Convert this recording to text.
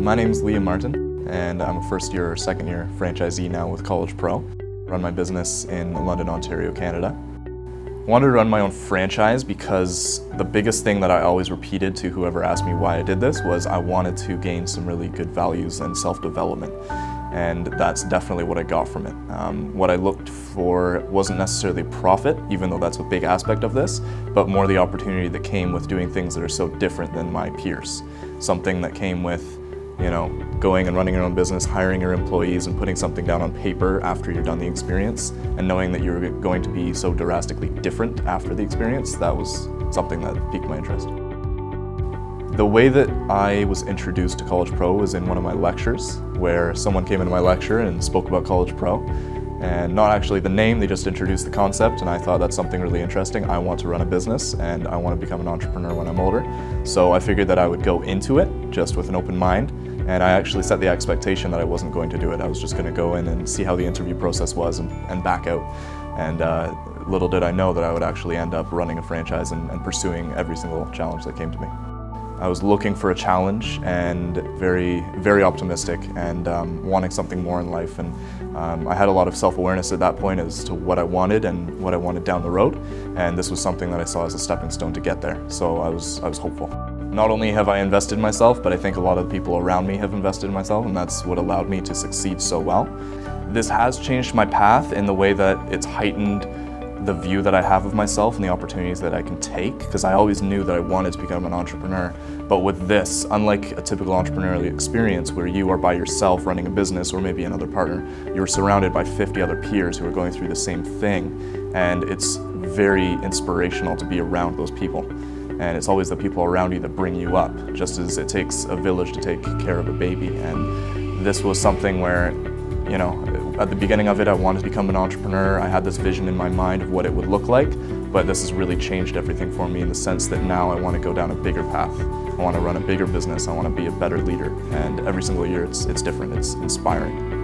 My name's Martyn, and I'm a first-year or second-year franchisee now with College Pro. I run my business in London, Ontario, Canada. I wanted to run my own franchise because the biggest thing that I always repeated to whoever asked me why I did this was I wanted to gain some really good values and self-development. And that's definitely what I got from it. What I looked for wasn't necessarily profit, even though that's a big aspect of this, but more the opportunity that came with doing things that are so different than my peers. Something that came with, going and running your own business, hiring your employees and putting something down on paper after you're done the experience, and knowing that you're going to be so drastically different after the experience. That was something that piqued my interest. The way that I was introduced to College Pro was in one of my lectures, where someone came into my lecture and spoke about College Pro. And not actually the name, they just introduced the concept, and I thought that's something really interesting. I want to run a business and I want to become an entrepreneur when I'm older. So I figured that I would go into it just with an open mind, and I actually set the expectation that I wasn't going to do it. I was just going to go in and see how the interview process was and back out. And little did I know that I would actually end up running a franchise and pursuing every single challenge that came to me. I was looking for a challenge and very, very optimistic and wanting something more in life. And I had a lot of self-awareness at that point as to what I wanted and what I wanted down the road. And this was something that I saw as a stepping stone to get there. So I was hopeful. Not only have I invested in myself, but I think a lot of the people around me have invested in myself, and that's what allowed me to succeed so well. This has changed my path in the way that it's heightened the view that I have of myself and the opportunities that I can take, because I always knew that I wanted to become an entrepreneur. But with this, unlike a typical entrepreneurial experience where you are by yourself running a business or maybe another partner, you're surrounded by 50 other peers who are going through the same thing, and it's very inspirational to be around those people. And it's always the people around you that bring you up, just as it takes a village to take care of a baby. And this was something where, at the beginning of it, I wanted to become an entrepreneur. I had this vision in my mind of what it would look like, but this has really changed everything for me in the sense that now I want to go down a bigger path. I want to run a bigger business. I want to be a better leader. And every single year it's different. It's inspiring.